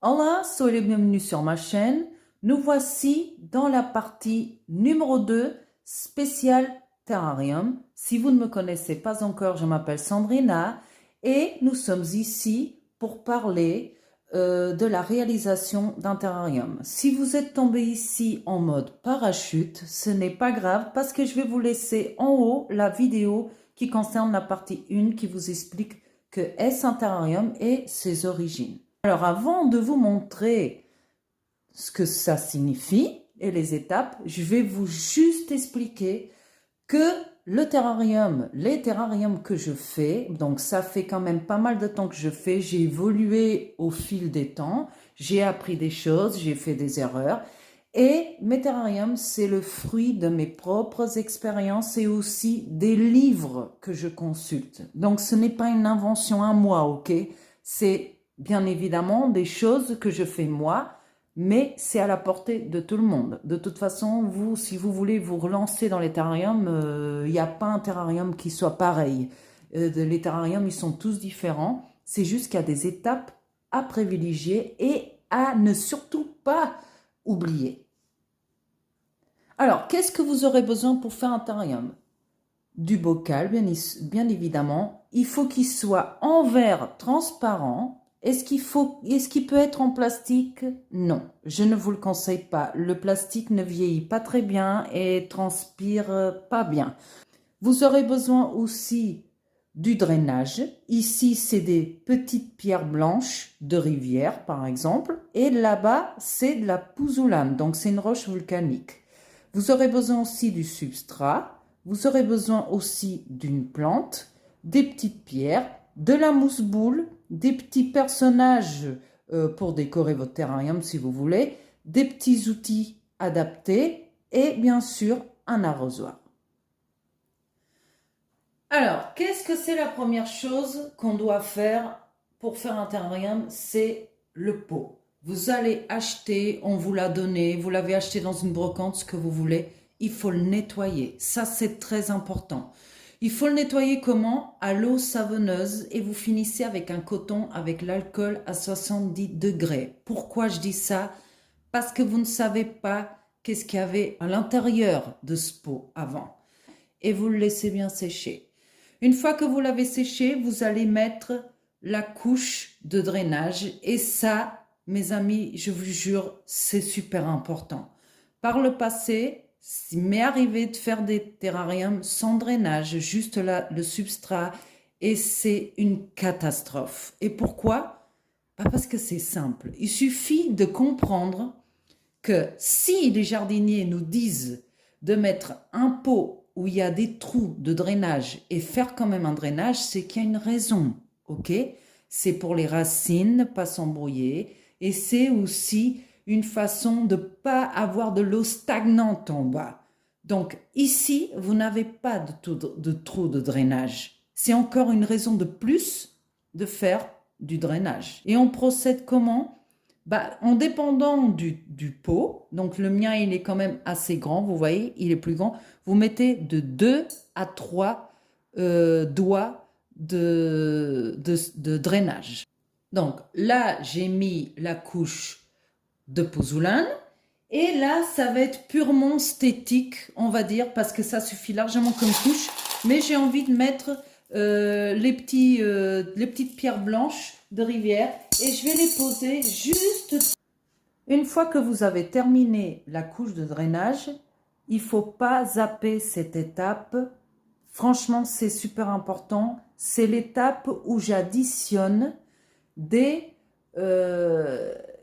Hola, soyez les bienvenus sur ma chaîne. Nous voici dans la partie numéro 2, spécial terrarium. Si vous ne me connaissez pas encore, je m'appelle Sandrina et nous sommes ici pour parler de la réalisation d'un terrarium. Si vous êtes tombé ici en mode parachute, ce n'est pas grave parce que je vais vous laisser en haut la vidéo qui concerne la partie 1 qui vous explique que est-ce un terrarium et ses origines. Alors, avant de vous montrer ce que ça signifie et les étapes, je vais vous juste expliquer que les terrariums que je fais, donc ça fait quand même pas mal de temps que je fais, j'ai évolué au fil des temps, j'ai appris des choses, j'ai fait des erreurs. Et mes terrariums, c'est le fruit de mes propres expériences et aussi des livres que je consulte. Donc, ce n'est pas une invention à moi, ok? C'est bien évidemment des choses que je fais moi, mais c'est à la portée de tout le monde. De toute façon, vous, si vous voulez vous relancer dans les terrariums, il n'y a pas un terrarium qui soit pareil. Les terrariums, ils sont tous différents. C'est juste qu'il y a des étapes à privilégier et à ne surtout pas oublier. Alors, qu'est-ce que vous aurez besoin pour faire un terrarium? Du bocal, bien évidemment. Il faut qu'il soit en verre transparent. Est-ce qu'il peut être en plastique? Non, je ne vous le conseille pas. Le plastique ne vieillit pas très bien et transpire pas bien. Vous aurez besoin aussi du drainage. Ici, c'est des petites pierres blanches de rivière, par exemple. Et là-bas, c'est de la pouzoulane, donc c'est une roche volcanique. Vous aurez besoin aussi du substrat. Vous aurez besoin aussi d'une plante, des petites pierres, de la mousse-boule, des petits personnages pour décorer votre terrarium si vous voulez, des petits outils adaptés et bien sûr un arrosoir. Alors, qu'est-ce que c'est la première chose qu'on doit faire pour faire un terrarium? C'est le pot. Vous allez acheter, on vous l'a donné, vous l'avez acheté dans une brocante, ce que vous voulez. Il faut le nettoyer. Ça, c'est très important. Il faut le nettoyer comment? À l'eau savonneuse et vous finissez avec un coton avec l'alcool à 70 degrés. Pourquoi je dis ça? Parce que vous ne savez pas qu'est-ce qu'il y avait à l'intérieur de ce pot avant. Et vous le laissez bien sécher. Une fois que vous l'avez séché, vous allez mettre la couche de drainage. Et ça, mes amis, je vous jure, c'est super important. Par le passé, il m'est arrivé de faire des terrariums sans drainage, juste là, le substrat, et c'est une catastrophe. Et pourquoi? Parce que c'est simple. Il suffit de comprendre que si les jardiniers nous disent de mettre un pot où il y a des trous de drainage et faire quand même un drainage, c'est qu'il y a une raison, ok? C'est pour les racines, pas s'embrouiller, et c'est aussi une façon de ne pas avoir de l'eau stagnante en bas. Donc ici, vous n'avez pas de trou de drainage. C'est encore une raison de plus de faire du drainage. Et on procède comment? En dépendant du pot, donc le mien il est quand même assez grand, vous voyez, il est plus grand, vous mettez de 2 à 3 doigts de drainage. Donc là, j'ai mis la couche de pouzoulane et là, ça va être purement esthétique, on va dire, parce que ça suffit largement comme couche, mais j'ai envie de mettre les petites pierres blanches de rivière et je vais les poser juste. Une fois que vous avez terminé la couche de drainage, il ne faut pas zapper cette étape. Franchement, c'est super important. C'est l'étape où j'additionne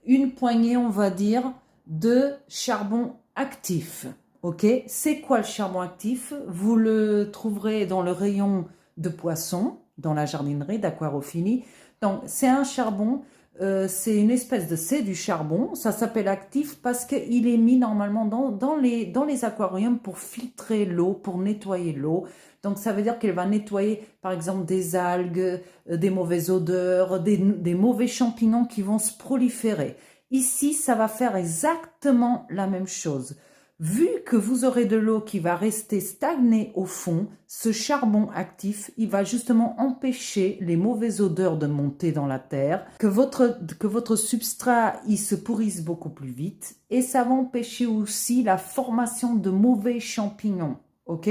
une poignée, on va dire, de charbon actif. Ok? C'est quoi le charbon actif? Vous le trouverez dans le rayon de poissons, dans la jardinerie d'Aquarophilie. Donc, c'est un charbon, c'est une espèce c'est du charbon, ça s'appelle actif parce qu'il est mis normalement dans les aquariums pour filtrer l'eau, pour nettoyer l'eau. Donc, ça veut dire qu'il va nettoyer, par exemple, des algues, des mauvaises odeurs, des mauvais champignons qui vont se proliférer. Ici, ça va faire exactement la même chose. Vu que vous aurez de l'eau qui va rester stagnée au fond, ce charbon actif, il va justement empêcher les mauvaises odeurs de monter dans la terre, que votre substrat il se pourrisse beaucoup plus vite et ça va empêcher aussi la formation de mauvais champignons. Ok?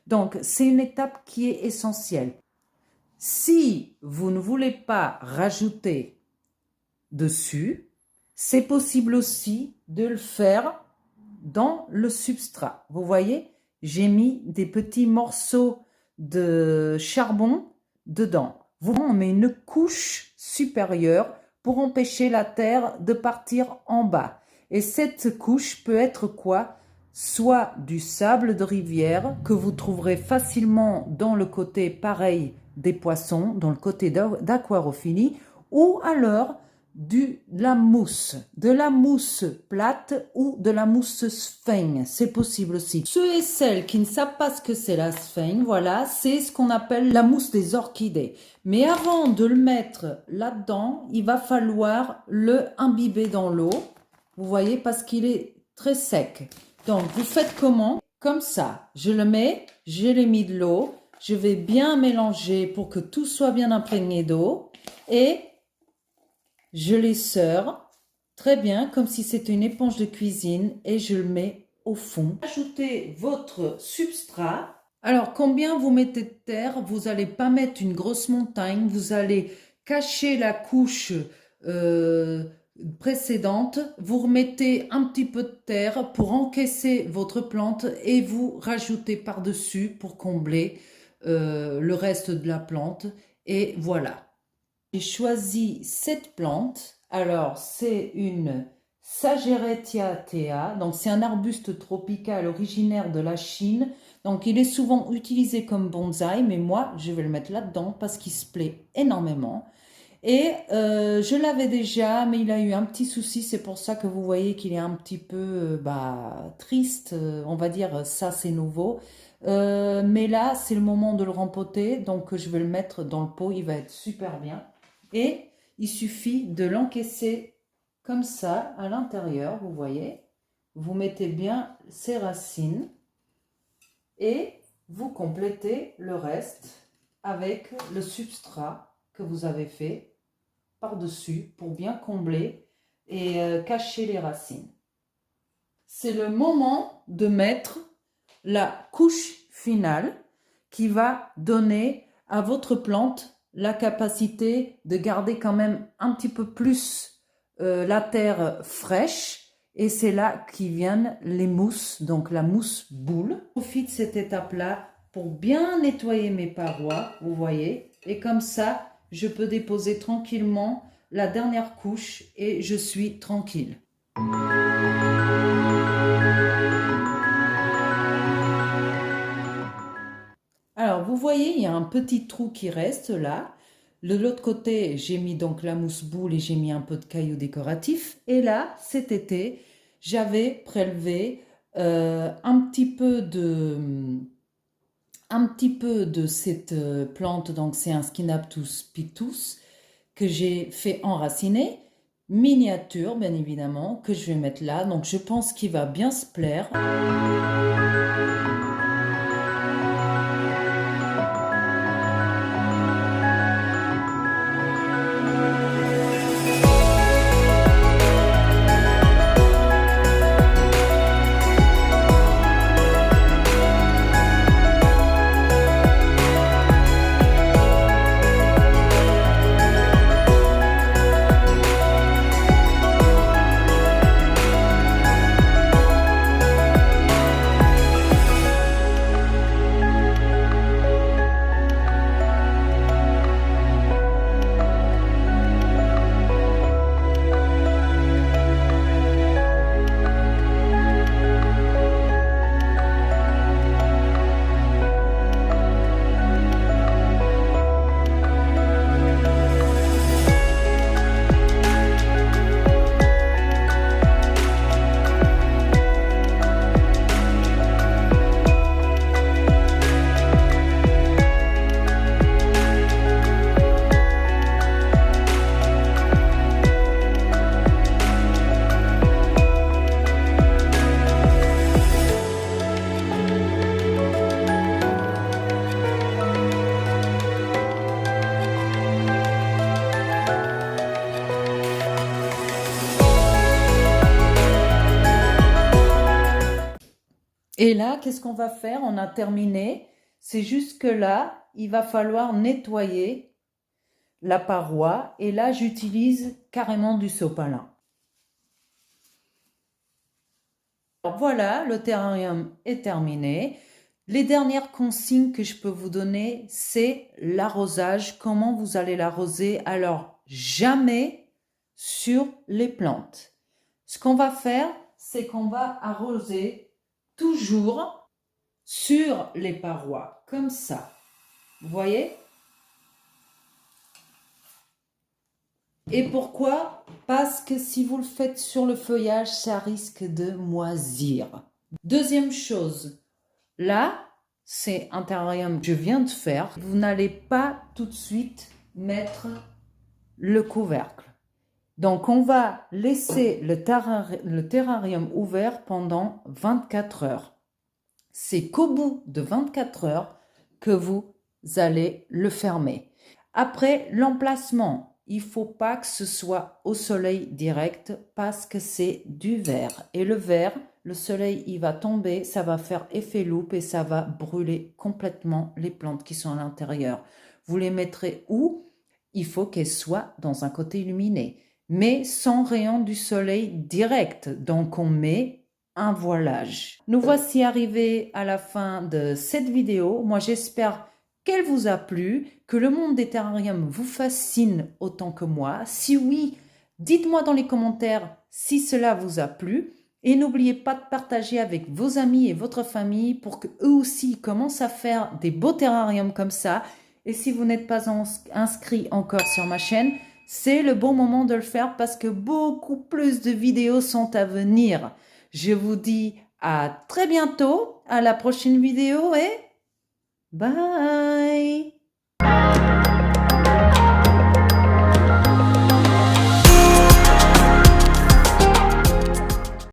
Donc, c'est une étape qui est essentielle. Si vous ne voulez pas rajouter dessus, c'est possible aussi de le faire dans le substrat. Vous voyez, j'ai mis des petits morceaux de charbon dedans. On met une couche supérieure pour empêcher la terre de partir en bas. Et cette couche peut être quoi? Soit du sable de rivière que vous trouverez facilement dans le côté pareil des poissons, dans le côté d'aquarophilie, ou alors de la mousse plate ou de la mousse sphaigne, c'est possible aussi. Ceux et celles qui ne savent pas ce que c'est la sphaigne, voilà, c'est ce qu'on appelle la mousse des orchidées. Mais avant de le mettre là-dedans, il va falloir le imbiber dans l'eau, vous voyez, parce qu'il est très sec. Donc, vous faites comment? Comme ça, je le mets, je l'ai mis de l'eau, je vais bien mélanger pour que tout soit bien imprégné d'eau et je les serre très bien comme si c'était une éponge de cuisine et je le mets au fond. Ajoutez votre substrat. Alors, combien vous mettez de terre? Vous n'allez pas mettre une grosse montagne, vous allez cacher la couche précédente, vous remettez un petit peu de terre pour encaisser votre plante et vous rajoutez par-dessus pour combler le reste de la plante et voilà. J'ai choisi cette plante, alors c'est une Sageretia, donc c'est un arbuste tropical originaire de la Chine, donc il est souvent utilisé comme bonsaï, mais moi je vais le mettre là-dedans parce qu'il se plaît énormément. Et je l'avais déjà, mais il a eu un petit souci, c'est pour ça que vous voyez qu'il est un petit peu triste, on va dire ça c'est nouveau. Mais là c'est le moment de le rempoter, donc je vais le mettre dans le pot, il va être super bien. Et il suffit de l'encaisser comme ça à l'intérieur, vous voyez. Vous mettez bien ses racines et vous complétez le reste avec le substrat que vous avez fait par-dessus pour bien combler et cacher les racines. C'est le moment de mettre la couche finale qui va donner à votre plante la capacité de garder quand même un petit peu plus la terre fraîche et c'est là qui viennent les mousses, donc la mousse boule. Je profite de cette étape-là pour bien nettoyer mes parois, vous voyez, et comme ça, je peux déposer tranquillement la dernière couche et je suis tranquille. Alors, vous voyez, il y a un petit trou qui reste là. De l'autre côté, j'ai mis donc la mousse boule et j'ai mis un peu de cailloux décoratifs. Et là, cet été, j'avais prélevé un petit peu de cette plante, donc c'est un Schinaptus pictus que j'ai fait enraciner, miniature bien évidemment, que je vais mettre là. Donc je pense qu'il va bien se plaire. Et là, qu'est-ce qu'on va faire? On a terminé. C'est juste que là, il va falloir nettoyer la paroi. Et là, j'utilise carrément du sopalin. Alors voilà, le terrarium est terminé. Les dernières consignes que je peux vous donner, c'est l'arrosage. Comment vous allez l'arroser? Alors, jamais sur les plantes. Ce qu'on va faire, c'est qu'on va arroser toujours sur les parois, comme ça. Vous voyez? Et pourquoi? Parce que si vous le faites sur le feuillage, ça risque de moisir. Deuxième chose, là, c'est un terrarium que je viens de faire. Vous n'allez pas tout de suite mettre le couvercle. Donc, on va laisser le terrarium ouvert pendant 24 heures. C'est qu'au bout de 24 heures que vous allez le fermer. Après, l'emplacement, il ne faut pas que ce soit au soleil direct parce que c'est du verre. Et le verre, le soleil, il va tomber, ça va faire effet loupe et ça va brûler complètement les plantes qui sont à l'intérieur. Vous les mettrez où? Il faut qu'elles soient dans un côté illuminé, mais sans rayon du soleil direct. Donc, on met un voilage. Nous voici arrivés à la fin de cette vidéo. Moi, j'espère qu'elle vous a plu, que le monde des terrariums vous fascine autant que moi. Si oui, dites-moi dans les commentaires si cela vous a plu. Et n'oubliez pas de partager avec vos amis et votre famille pour qu'eux aussi commencent à faire des beaux terrariums comme ça. Et si vous n'êtes pas inscrit encore sur ma chaîne, c'est le bon moment de le faire parce que beaucoup plus de vidéos sont à venir. Je vous dis à très bientôt, à la prochaine vidéo et bye!